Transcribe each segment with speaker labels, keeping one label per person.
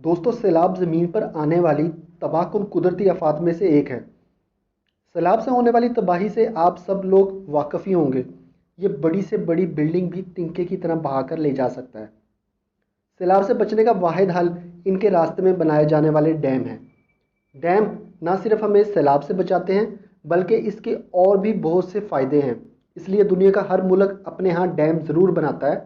Speaker 1: दोस्तों, सैलाब ज़मीन पर आने वाली तबाहकुन कुदरती आफात में से एक है। सैलाब से होने वाली तबाही से आप सब लोग वाकफ़ ही होंगे। ये बड़ी से बड़ी बिल्डिंग भी तिनके की तरह बहाकर ले जा सकता है। सैलाब से बचने का वाहिद हल इनके रास्ते में बनाए जाने वाले डैम हैं। डैम ना सिर्फ हमें सैलाब से बचाते हैं, बल्कि इसके और भी बहुत से फ़ायदे हैं। इसलिए दुनिया का हर मुल्क अपने यहाँ डैम ज़रूर बनाता है,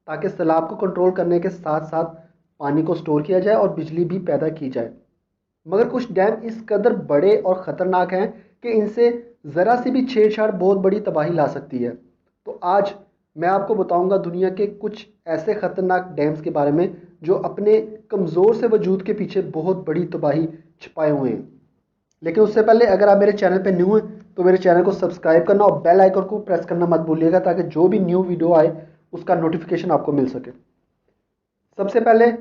Speaker 1: ताकि सैलाब को कंट्रोल करने के साथ साथ पानी को स्टोर किया जाए और बिजली भी पैदा की जाए। मगर कुछ डैम इस कदर बड़े और ख़तरनाक हैं कि इनसे ज़रा सी भी छेड़छाड़ बहुत बड़ी तबाही ला सकती है। तो आज मैं आपको बताऊंगा दुनिया के कुछ ऐसे ख़तरनाक डैम्स के बारे में जो अपने कमज़ोर से वजूद के पीछे बहुत बड़ी तबाही छिपाए हुए हैं। लेकिन उससे पहले अगर आप मेरे चैनल पर न्यू हैं तो मेरे चैनल को सब्सक्राइब करना और बेल आइकन को प्रेस करना मत भूलिएगा, ताकि जो भी न्यू वीडियो आए उसका नोटिफिकेशन आपको मिल सके। सबसे पहले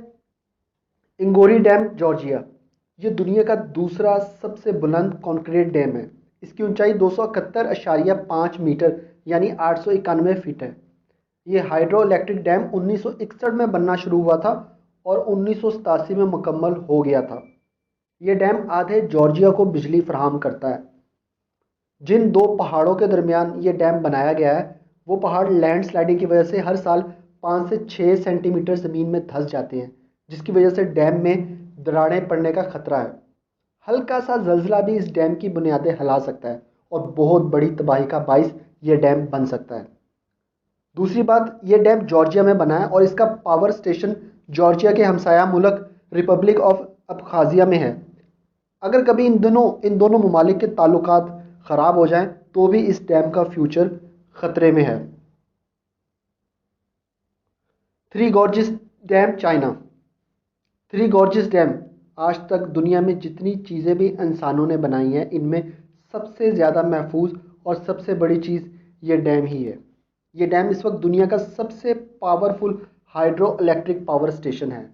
Speaker 1: इंगोरी डैम, जॉर्जिया। ये दुनिया का दूसरा सबसे बुलंद कंक्रीट डैम है। इसकी ऊंचाई 271.5 मीटर यानी 891 फीट है। ये हाइड्रो इलेक्ट्रिक डैम 1961 में बनना शुरू हुआ था और 1987 में मुकम्मल हो गया था। ये डैम आधे जॉर्जिया को बिजली फराहम करता है। जिन दो पहाड़ों के दरमियान ये डैम बनाया गया है, वो पहाड़ लैंड स्लाइडिंग की वजह से हर साल 5 से 6 सेंटीमीटर ज़मीन में धंस जाते हैं, जिसकी वजह से डैम में दरारें पड़ने का खतरा है। हल्का सा जल्जला भी इस डैम की बुनियादें हिला सकता है और बहुत बड़ी तबाही का बाइस ये डैम बन सकता है। दूसरी बात, ये डैम जॉर्जिया में बना है और इसका पावर स्टेशन जॉर्जिया के हमसाया मुल्क रिपब्लिक ऑफ अबखाजिया में है। अगर कभी इन दोनों ममालिक के ताल्लुकात ख़राब हो जाएं तो भी इस डैम का फ्यूचर ख़तरे में है। Three Gorges dam, China. Three Gorges dam आज तक दुनिया में जितनी चीज़ें भी इंसानों ने बनाई हैं, इनमें सबसे ज़्यादा महफूज और सबसे बड़ी चीज़ ये डैम ही है। ये डैम इस वक्त दुनिया का सबसे powerful hydro electric power station है।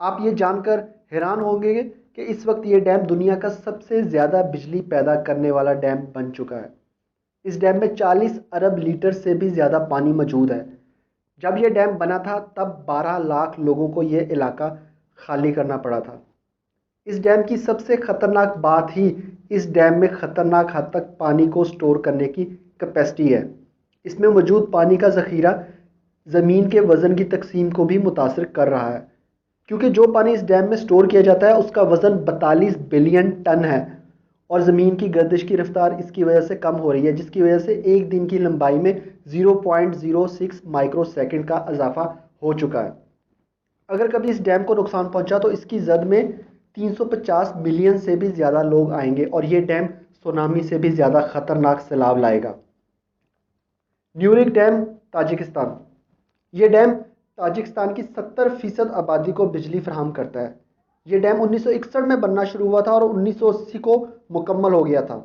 Speaker 1: आप ये जानकर हैरान होंगे कि इस वक्त ये डैम दुनिया का सबसे ज़्यादा बिजली पैदा करने वाला डैम बन चुका है। इस डैम में 40 अरब लीटर से भी ज़्यादा पानी मौजूद है। जब यह डैम बना था तब 12 लाख लोगों को यह इलाका खाली करना पड़ा था। इस डैम की सबसे ख़तरनाक बात ही इस डैम में ख़तरनाक हद तक पानी को स्टोर करने की कैपेसिटी है। इसमें मौजूद पानी का ज़ख़ीरा ज़मीन के वज़न की तकसीम को भी मुतासर कर रहा है, क्योंकि जो पानी इस डैम में स्टोर किया जाता है उसका वज़न 42 बिलियन टन है और ज़मीन की गर्दिश की रफ्तार इसकी वजह से कम हो रही है, जिसकी वजह से एक दिन की लंबाई में 0.06 माइक्रो सेकंड का इजाफा हो चुका है। अगर कभी इस डैम को नुकसान पहुंचा तो इसकी जद में 350 मिलियन से भी ज़्यादा लोग आएंगे और ये डैम सुनामी से भी ज़्यादा ख़तरनाक सैलाब लाएगा। न्यूरिक डैम, ताजिकिस्तान। ये डैम ताजिकिस्तान की 70% आबादी को बिजली फराहम करता है। ये डैम 1961 में बनना शुरू हुआ था और 1980 को मुकम्मल हो गया था।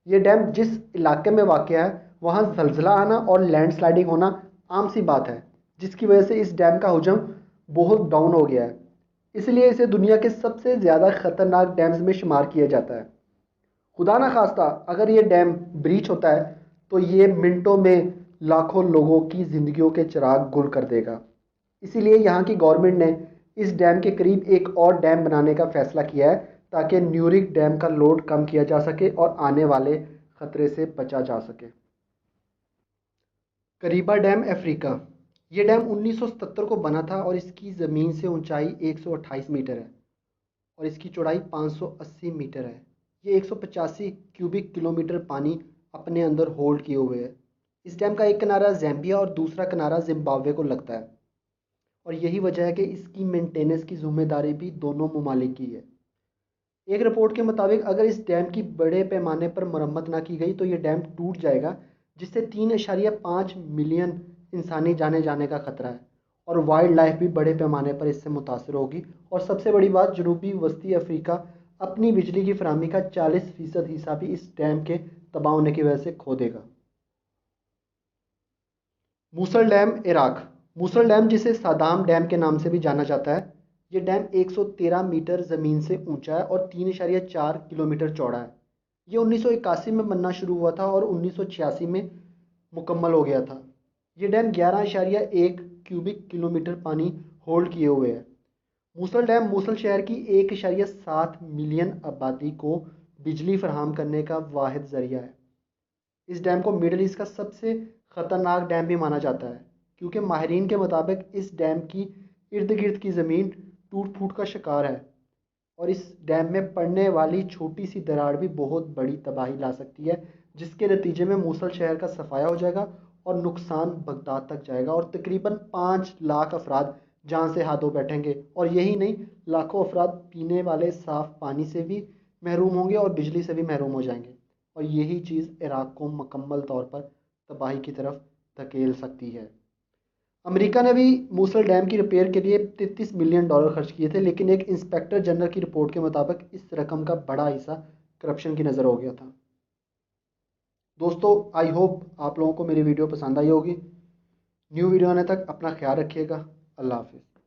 Speaker 1: ये डैम जिस इलाके में वाक़या है वहाँ जलजिला आना और लैंड स्लाइडिंग होना आम सी बात है, जिसकी वजह से इस डैम का हुजम बहुत डाउन हो गया है। इसलिए इसे दुनिया के सबसे ज़्यादा ख़तरनाक डैम्स में शुमार किया जाता है। खुदा ना खास्ता अगर ये डैम ब्रीच होता है तो ये मिनटों में लाखों लोगों की ज़िंदगियों के चिराग गुल कर देगा। इसीलिए यहाँ की गवर्नमेंट ने इस डैम के करीब एक और डैम बनाने का फ़ैसला किया है, ताकि न्यूरिक डैम का लोड कम किया जा सके और आने वाले ख़तरे से बचा जा सके। करीबा डैम, अफ्रीका। ये डैम 1977 को बना था और इसकी ज़मीन से ऊंचाई 128 मीटर है और इसकी चौड़ाई 580 मीटर है। ये 185 क्यूबिक किलोमीटर पानी अपने अंदर होल्ड किए हुए है। इस डैम का एक किनारा ज़ैम्बिया और दूसरा किनारा जिम्बाब्वे को लगता है और यही वजह है कि इसकी मेंटेनेंस की जिम्मेदारी भी दोनों ममालिक की है। एक रिपोर्ट के मुताबिक अगर इस डैम की बड़े पैमाने पर मरम्मत ना की गई तो ये डैम टूट जाएगा, जिससे 3.5 मिलियन इंसानी जाने जाने का खतरा है और वाइल्ड लाइफ भी बड़े पैमाने पर इससे मुतासर होगी। और सबसे बड़ी बात, जनूबी वस्ती अफ्रीका अपनी बिजली की फराहमी का 40% हिस्सा भी इस डैम के तबाह होने की वजह से खो देगा। मूसल डैम, इराक। मूसल डैम, जिसे सादाम डैम के नाम से भी जाना जाता है, ये डैम 113 मीटर ज़मीन से ऊंचा है और 3.4 किलोमीटर चौड़ा है। ये 1981 में बनना शुरू हुआ था और 1986 में मुकम्मल हो गया था। ये डैम 11.1 क्यूबिक किलोमीटर पानी होल्ड किए हुए है। موصل ڈیم موصل شہر کی 1.7 ملین آبادی کو بجلی فراہم کرنے کا واحد ذریعہ ہے۔ اس ڈیم کو مڈل ایسٹ کا سب سے خطرناک ڈیم بھی مانا جاتا ہے، کیونکہ ماہرین کے مطابق اس ڈیم کی ارد گرد کی زمین ٹوٹ پھوٹ کا شکار ہے، اور اس ڈیم میں پڑنے والی چھوٹی سی دراڑ بھی بہت بڑی تباہی لا سکتی ہے، جس کے نتیجے میں موصل شہر کا صفایا ہو جائے گا اور نقصان بغداد تک جائے گا، اور تقریباً 5 لاکھ افراد جان سے ہاتھوں بیٹھیں گے، اور یہی نہیں، لاکھوں افراد پینے والے صاف پانی سے بھی محروم ہوں گے اور بجلی سے بھی محروم ہو جائیں گے، اور یہی چیز عراق کو مکمل طور پر تباہی کی طرف دھکیل سکتی ہے۔ امریکہ نے بھی موصل ڈیم کی ریپیئر کے لیے $33 ملین خرچ کیے تھے، لیکن ایک انسپیکٹر جنرل کی رپورٹ کے مطابق اس رقم کا بڑا حصہ کرپشن کی نظر ہو گیا تھا۔ دوستو، آئی ہوپ آپ لوگوں کو میری ویڈیو پسند آئی ہوگی۔ نیو ویڈیو آنے تک اپنا خیال رکھیے گا۔ اللہ حافظ۔